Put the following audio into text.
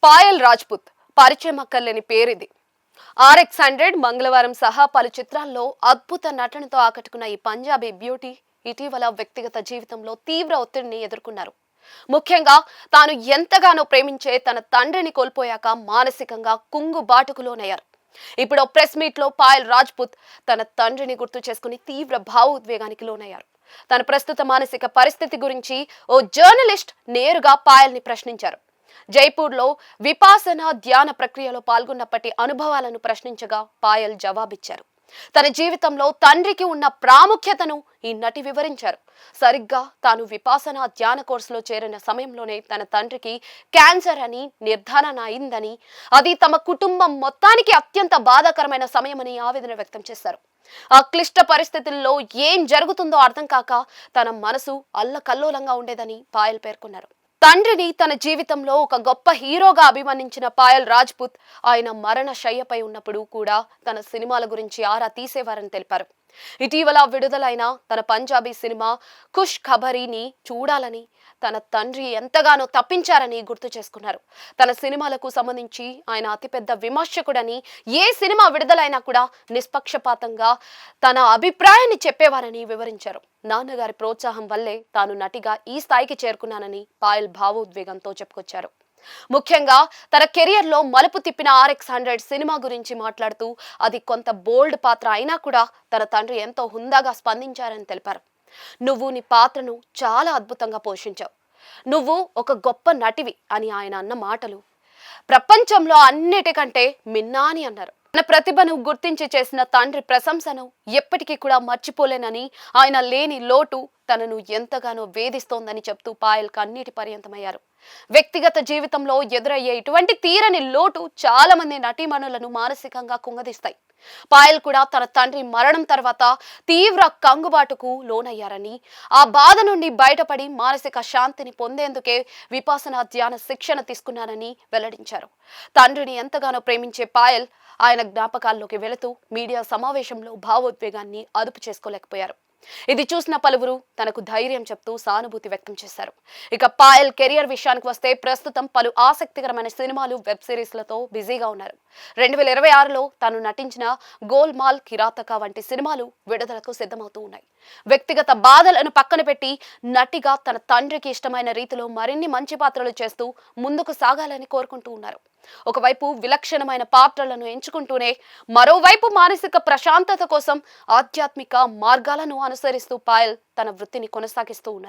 పాయల్ రాజ్పుత్ పరిచయం అక్కర్లేని పేరిది. RX-100 మంగళవారం సహా పలు చిత్రాల్లో అద్భుత నటనతో ఆకట్టుకున్న ఈ పంజాబీ బ్యూటీ ఇటీవల వ్యక్తిగత జీవితంలో తీవ్ర ఒత్తిడిని ఎదుర్కొన్నారు. ముఖ్యంగా తాను ఎంతగానో ప్రేమించే తన తండ్రిని కోల్పోయాక మానసికంగా కుంగుబాటుకు లోనయ్యారు. ఇప్పుడు ప్రెస్ మీట్ లో పాయల్ రాజ్పుత్ తన తండ్రిని గుర్తు చేసుకుని తీవ్ర భావోద్వేగానికి లోనయ్యారు. తన ప్రస్తుత మానసిక పరిస్థితి గురించి ఓ జర్నలిస్ట్ నేరుగా పాయల్ ని ప్రశ్నించారు. జైపూర్లో విపాసన ధ్యాన ప్రక్రియలో పాల్గొన్నప్పటి అనుభవాలను ప్రశ్నించగా పాయల్ జవాబిచ్చారు. తన జీవితంలో తండ్రికి ఉన్న ప్రాముఖ్యతను ఈ నటి వివరించారు. సరిగ్గా తాను విపాసన ధ్యాన కోర్సులో చేరిన సమయంలోనే తన తండ్రికి క్యాన్సర్ అని నిర్ధారణ అయిందని, అది తమ కుటుంబం మొత్తానికి అత్యంత బాధాకరమైన సమయమని ఆవేదన వ్యక్తం చేశారు. ఆ క్లిష్ట పరిస్థితుల్లో ఏం జరుగుతుందో అర్థం కాక తన మనసు అల్లకల్లోలంగా ఉండేదని పాయల్ పేర్కొన్నారు. తండ్రిని తన జీవితంలో ఒక గొప్ప హీరోగా అభివర్ణించిన పాయల్ రాజ్పుత్ ఆయన మరణ శయ్యపై ఉన్నప్పుడు కూడా తన సినిమాల గురించి ఆరా తీసేవారని తెలిపారు. ఇటీవల విడుదలైన తన పంజాబీ సినిమా ఖుష్ ఖబరీని చూడాలని తన తండ్రి ఎంతగానో తప్పించారని గుర్తు చేసుకున్నారు. తన సినిమాలకు సంబంధించి ఆయన అతిపెద్ద విమర్శకుడని, ఏ సినిమా విడుదలైనా కూడా నిష్పక్షపాతంగా తన అభిప్రాయాన్ని చెప్పేవారని వివరించారు. నాన్నగారి ప్రోత్సాహం వల్లే తాను నటిగా ఈ స్థాయికి చేరుకున్నానని పాయల్ భావోద్వేగంతో చెప్పుకొచ్చారు. ముఖ్యంగా తన కెరియర్ లో మలుపు తిప్పిన RX-100 సినిమా గురించి మాట్లాడుతూ, అది కొంత బోల్డ్ పాత్ర అయినా కూడా తన తండ్రి ఎంతో హుందాగా స్పందించారని తెలిపారు. నువ్వు నీ పాత్రను చాలా అద్భుతంగా పోషించావు, నువ్వు ఒక గొప్ప నటివి అని ఆయన అన్న మాటలు ప్రపంచంలో అన్నిటికంటే మిన్నా అని అన్నారు. తన ప్రతిభను గుర్తించి చేసిన తండ్రి ప్రశంసను ఎప్పటికీ కూడా మర్చిపోలేనని, ఆయన లేని లోటు తనను ఎంతగానో వేధిస్తోందని చెప్తూ పాయల్ కన్నీటి పర్యంతమయ్యారు. వ్యక్తిగత జీవితంలో ఎదురయ్యే ఇటువంటి తీరని లోటు చాలా మంది నటీమణులను మానసికంగా కుంగదీస్తాయి. పాయల్ కూడా తన తండ్రి మరణం తర్వాత తీవ్ర కంగుబాటుకు లోనయ్యారని, ఆ బాధ నుండి బయటపడి మానసిక శాంతిని పొందేందుకే విపాసన ధ్యాన శిక్షణ తీసుకున్నానని వెల్లడించారు. తండ్రిని ఎంతగానో ప్రేమించే పాయల్ ఆయన జ్ఞాపకాల్లోకి వెళుతూ మీడియా సమావేశంలో భావోద్వేగాన్ని అదుపు చేసుకోలేకపోయారు. ఇది చూసిన పలువురు తనకు ధైర్యం చెప్తూ సానుభూతి వ్యక్తం చేశారు. ఇక పాయల్ కెరియర్ విషయానికి వస్తే ప్రస్తుతం పలు ఆసక్తికరమైన సినిమాలు, వెబ్ సిరీస్లతో బిజీగా ఉన్నారు. 2026లో తాను నటించిన గోల్మాల్, కిరాతక వంటి సినిమాలు విడుదలకు సిద్ధమవుతూ ఉన్నాయి. వ్యక్తిగత బాధలను పక్కన పెట్టి నటిగా తన తండ్రికి ఇష్టమైన రీతిలో మరిన్ని మంచి పాత్రలు చేస్తూ ముందుకు సాగాలని కోరుకుంటూ ఉన్నారు. ఒకవైపు విలక్షణమైన పాత్రలను ఎంచుకుంటూనే మరోవైపు మానసిక ప్రశాంతత కోసం ఆధ్యాత్మిక మార్గాలను అనుసరిస్తూ పాయల్ తన వృత్తిని కొనసాగిస్తూ ఉన్నారు.